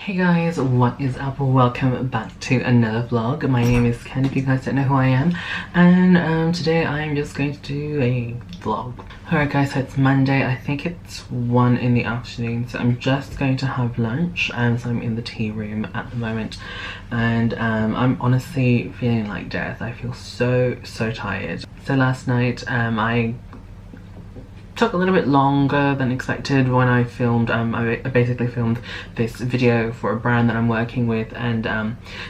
Hey guys, what is up? Welcome back to another vlog. My name is Ken, if you guys don't know who I am, and today I'm just going to do a vlog. Alright guys, so it's Monday. I think it's 1 in the afternoon, so I'm just going to have lunch. So I'm in the tea room at the moment, and I'm honestly feeling like death. I feel so tired. So last night I took a little bit longer than expected when I filmed. I basically filmed this video for a brand that I'm working with, and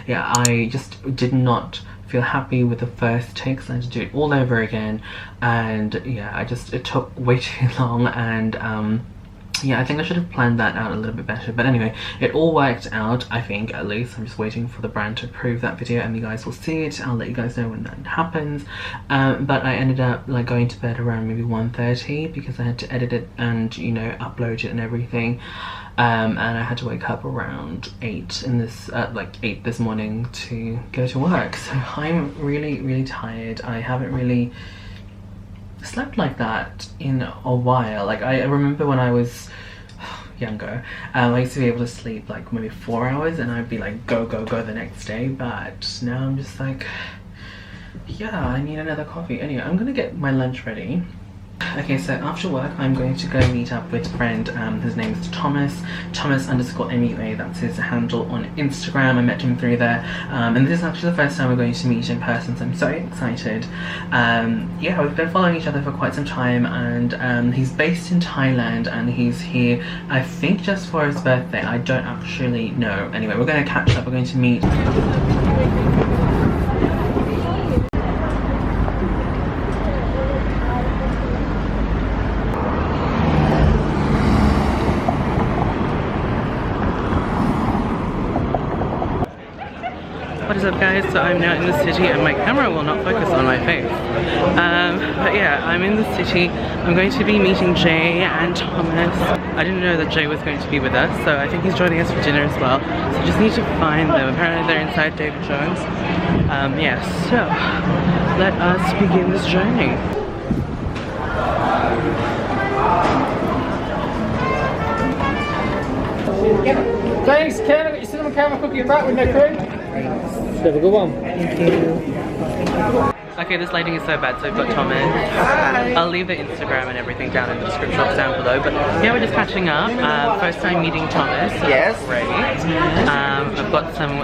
yeah, I just did not feel happy with the first take, so I had to do it all over again. And yeah, it took way too long, and yeah, I think I should have planned that out a little bit better, but anyway, it all worked out, I think, at least. I'm just waiting for the brand to approve that video and you guys will see it. I'll let you guys know when that happens. But I ended up like going to bed around maybe 1:30 because I had to edit it and, you know, upload it and everything. And I had to wake up around 8 in this like 8 this morning to go to work. So I'm really tired. I haven't really slept like that in a while. Like I remember when I was younger, I used to be able to sleep like maybe 4 hours and I'd be like go the next day, but now I'm just like, yeah, I need another coffee. Anyway, I'm gonna get my lunch ready. Okay, so after work I'm going to go meet up with a friend. His name is Thomas _MUA, that's his handle on Instagram. I met him through there, and this is actually the first time we're going to meet in person, so I'm so excited. Yeah, we've been following each other for quite some time, and he's based in Thailand and he's here, I think, just for his birthday. I don't actually know. Anyway, we're going to catch up, we're going to meet. What is up guys? So I'm now in the city and my camera will not focus on my face. But yeah, I'm in the city. I'm going to be meeting Jay and Thomas. I didn't know that Jay was going to be with us, so I think he's joining us for dinner as well. So just need to find them. Apparently they're inside David Jones. Yeah, so let us begin this journey. Thanks, Ken. I got your cinnamon caramel cookie back with no cream. Have a good one. Thank you. Okay, this lighting is so bad, so we've got Thomas. I'll leave the Instagram and everything down in the description box down below, but yeah, we're just catching up. First time meeting Thomas. Yes. Great. I've got some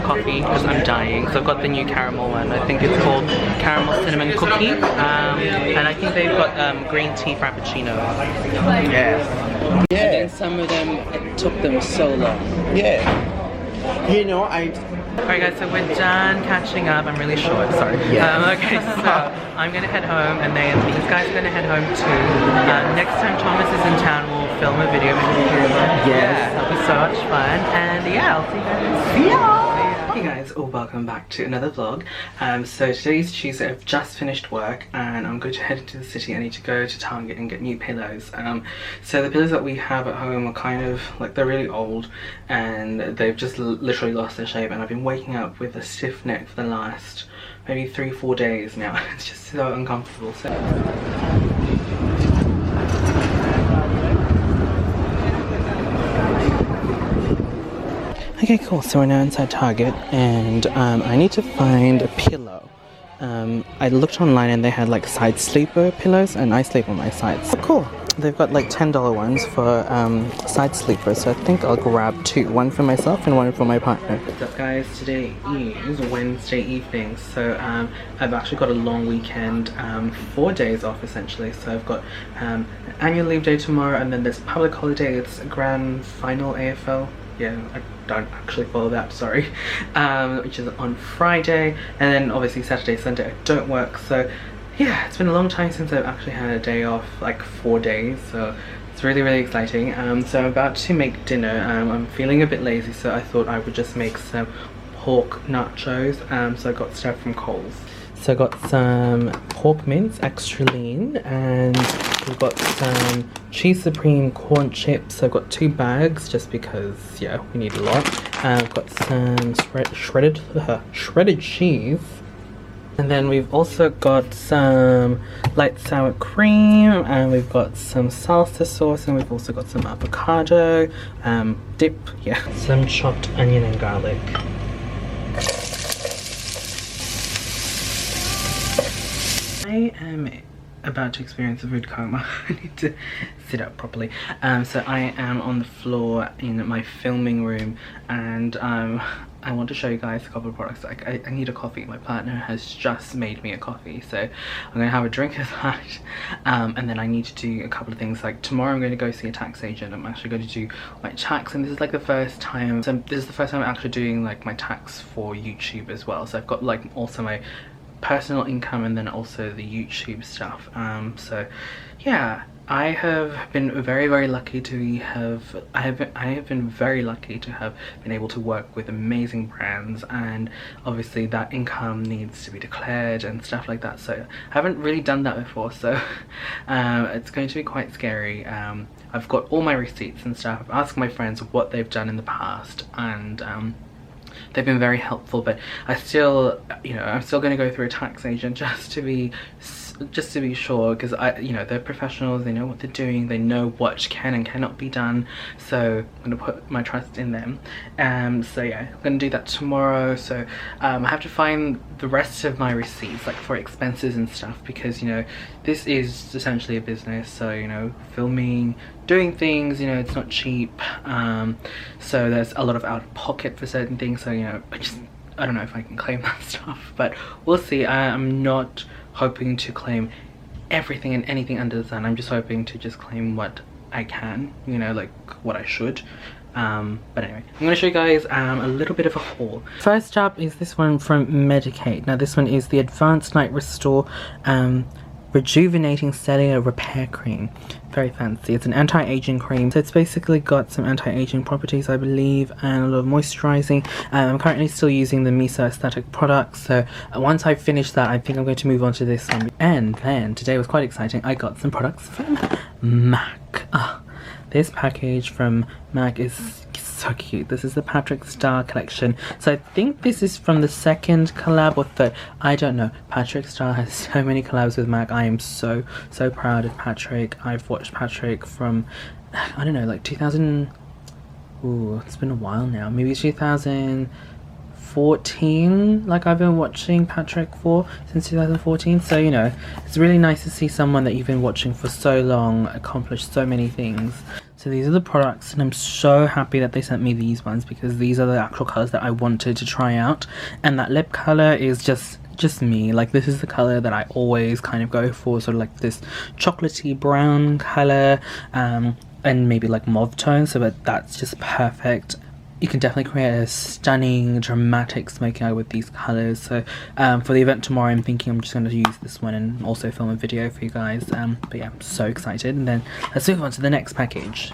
coffee because I'm dying, so I've got the new caramel one. I think it's called caramel cinnamon cookie, and I think they've got green tea frappuccino. Yes. Yeah. And then some of them, it took them so long. Yeah. You know, Alright guys, so we're done catching up. I'm really short, sorry. Yeah. Okay, so I'm gonna head home and then these guys are gonna head home too. Next time Thomas is in town, we'll film a video. Yes. Yeah, that'll be so much fun. And yeah, I'll see you guys. See ya! Hey guys, welcome back to another vlog. So today's Tuesday. I've just finished work and I'm going to head into the city. I need to go to Target and get new pillows. So the pillows that we have at home are kind of like, they're really old and they've just literally lost their shape, and I've been waking up with a stiff neck for the last maybe 3-4 days now. It's just so uncomfortable. So okay, cool, so we're now inside Target and I need to find a pillow. I looked online and they had like side sleeper pillows and I sleep on my sides. So cool, they've got like $10 ones for side sleepers, so I think I'll grab 2. One for myself and one for my partner. What's up guys, today is Wednesday evening, so I've actually got a long weekend, 4 days off essentially. So I've got an annual leave day tomorrow, and then there's a public holiday. It's a grand final AFL. Yeah, I don't actually follow that, sorry. Which is on Friday, and then obviously Saturday, Sunday I don't work. So yeah, it's been a long time since I've actually had a day off, like 4 days, so it's really exciting. So I'm about to make dinner. I'm feeling a bit lazy, so I thought I would just make some pork nachos. So I got stuff from Coles. So I got some pork mince, extra lean, and we've got some cheese supreme corn chips. So I've got 2 bags just because, yeah, we need a lot. I've got some shredded cheese. And then we've also got some light sour cream, and we've got some salsa sauce, and we've also got some avocado dip, yeah. Some chopped onion and garlic. I am about to experience a food coma. I need to sit up properly. So I am on the floor in my filming room, and I want to show you guys a couple of products. Like I need a coffee. My partner has just made me a coffee, so I'm gonna have a drink of that, and then I need to do a couple of things. Like tomorrow I'm going to go see a tax agent. I'm actually going to do my tax, and this is like the first time, so this is the first time I'm actually doing like my tax for YouTube as well. So I've got like also my personal income and then also the YouTube stuff. So yeah, I have been very lucky to have I have been very lucky to have been able to work with amazing brands, and obviously that income needs to be declared and stuff like that. So I haven't really done that before, so it's going to be quite scary. I've got all my receipts and stuff. I've asked my friends what they've done in the past, and they've been very helpful, but I still, you know, I'm still going to go through a tax agent just to be sure, because they're professionals, they know what they're doing, they know what can and cannot be done, so I'm going to put my trust in them. So yeah, I'm going to do that tomorrow. So I have to find the rest of my receipts, like for expenses and stuff, because you know, this is essentially a business, so you know, filming, doing things, you know, it's not cheap, so there's a lot of out of pocket for certain things. So you know, I don't know if I can claim that stuff, but we'll see. I'm not hoping to claim everything and anything under the sun. I'm just hoping to just claim what I can, you know, like what I should. But anyway, I'm going to show you guys a little bit of a haul. First up is this one from Medicaid. Now this one is the Advanced Night Restore Rejuvenating Cellular Repair Cream. Very fancy. It's an anti-aging cream, so it's basically got some anti-aging properties, I believe, and a lot of moisturizing. I'm currently still using the Miso Aesthetic products, so once I finish that, I think I'm going to move on to this one. And then today was quite exciting. I got some products from MAC. This package from MAC is so cute. This is the Patrick Star collection. So I think this is from the second collab or third. I don't know. Patrick Star has so many collabs with MAC. I am so proud of Patrick. I've watched Patrick from, I don't know, like 2000. Ooh, it's been a while now. Maybe 2014. Like I've been watching Patrick for since 2014. So you know, it's really nice to see someone that you've been watching for so long accomplish so many things. So these are the products, and I'm so happy that they sent me these ones, because these are the actual colors that I wanted to try out. And that lip color is just me. Like this is the color that I always kind of go for, sort of like this chocolatey brown color, and maybe like mauve tone, so that's just perfect. You can definitely create a stunning, dramatic smoky eye with these colors. So for the event tomorrow, I'm thinking I'm just going to use this one and also film a video for you guys. But yeah, I'm so excited. And then let's move on to the next package.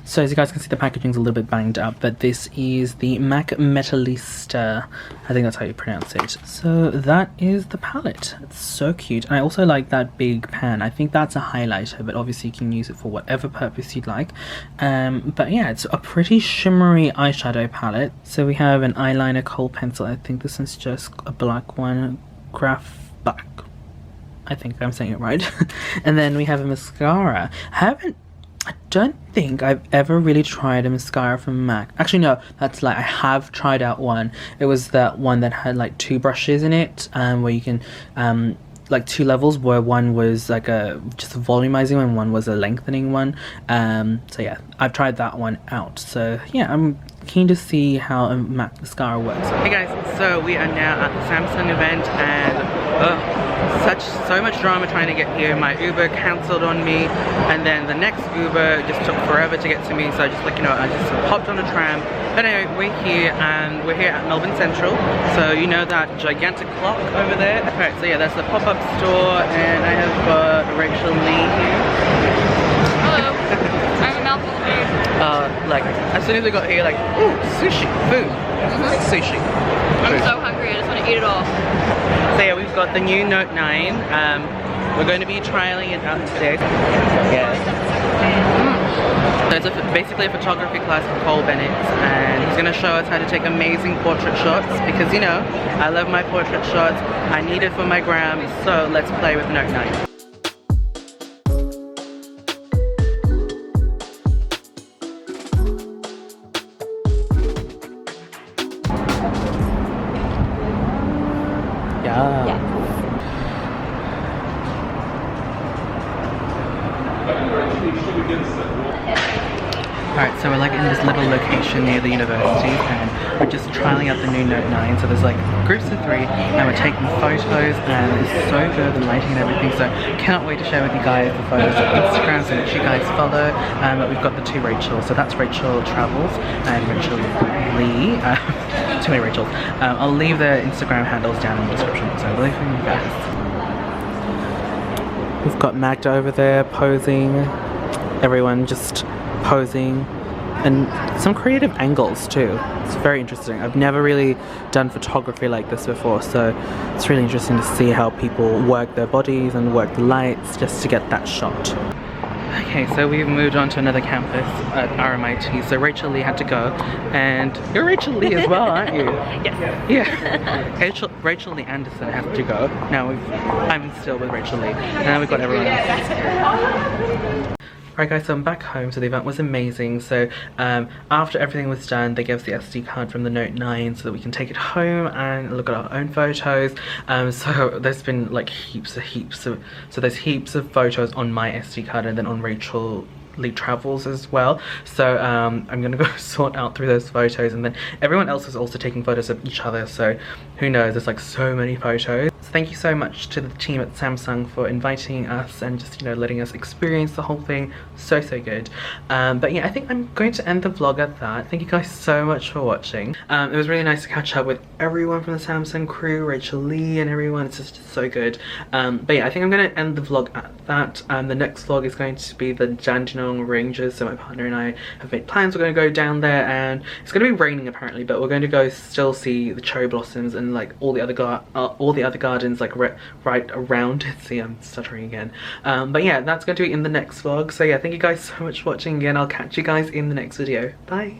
So as you guys can see, the packaging's a little bit banged up, but this is the MAC Metallista. I think that's how you pronounce it. So that is the palette. It's so cute. And I also like that big pan. I think that's a highlighter, but obviously you can use it for whatever purpose you'd like. But yeah, it's a pretty shimmery eyeshadow palette. So we have an eyeliner, kohl pencil. I think this one's just a black one. Graph black. I think I'm saying it right. And then we have a mascara. I don't think I've ever really tried a mascara from MAC. Actually no, that's like I have tried out one. It was that one that had like two brushes in it, where you can like two levels, where one was like just a volumizing one, one was a lengthening one. So yeah, I've tried that one out. So yeah, I'm keen to see how a MAC mascara works. Hey guys, so we are now at the Samsung event, and so much drama trying to get here. My Uber cancelled on me, and then the next Uber just took forever to get to me, so I just, like, you know, I just hopped on a tram. But anyway, we're here, and we're here at Melbourne Central, so you know that gigantic clock over there? Alright, so yeah, that's the pop-up store, and I have got Rachelleea here. Hello, I'm a mouthful of food. Like, as soon as we got here, like, ooh, sushi, food, sushi. I'm so hungry, I just want to eat it all. So yeah, we've got the new Note 9. We're going to be trialing it out today. Yeah. So it's basically a photography class from Bennetts, and he's going to show us how to take amazing portrait shots because, you know, I love my portrait shots. I need it for my gram, so let's play with Note 9. Yeah. Alright, so we're like in this little location near the university and we're just trialing out the new Note 9. So there's like groups of 3 and we're taking photos and it's so good, the lighting and everything. So cannot wait to share with you guys the photos on Instagram so that you guys follow. But we've got the 2 Rachels. So that's Rachel Travels and Rachelleea. Too many Rachels. I'll leave their Instagram handles down in the description. So really for you guys. We've got Magda over there posing. Everyone just posing and some creative angles too. It's very interesting. I've never really done photography like this before, so it's really interesting to see how people work their bodies and work the lights just to get that shot. Okay, so we've moved on to another campus at RMIT, so Rachelleea had to go, and you're Rachelleea as well, aren't you? Yes. Yeah. Rachelleea Anderson has to go. Now I'm still with Rachelleea, and now we've got everyone else. Alright guys, so I'm back home, so the event was amazing. So after everything was done, they gave us the SD card from the Note 9 so that we can take it home and look at our own photos. So there's been like heaps of so there's heaps of photos on my SD card and then on Rachelleea Travels as well. So I'm gonna go sort out through those photos, and then everyone else is also taking photos of each other, so who knows, there's like so many photos. So thank you so much to the team at Samsung for inviting us and just, you know, letting us experience the whole thing. So good. But yeah, I think I'm going to end the vlog at that. Thank you guys so much for watching. It was really nice to catch up with everyone from the Samsung crew, Rachelleea and everyone. It's just so good. But yeah, I think I'm going to end the vlog at that. The next vlog is going to be the Dandenong Ranges. So my partner and I have made plans. We're going to go down there, and it's going to be raining apparently, but we're going to go still see the cherry blossoms and like all the other gardens like right around it. See, I'm stuttering again. But yeah, that's going to be in the next vlog. So yeah, thank you guys so much for watching again. I'll catch you guys in the next video. Bye.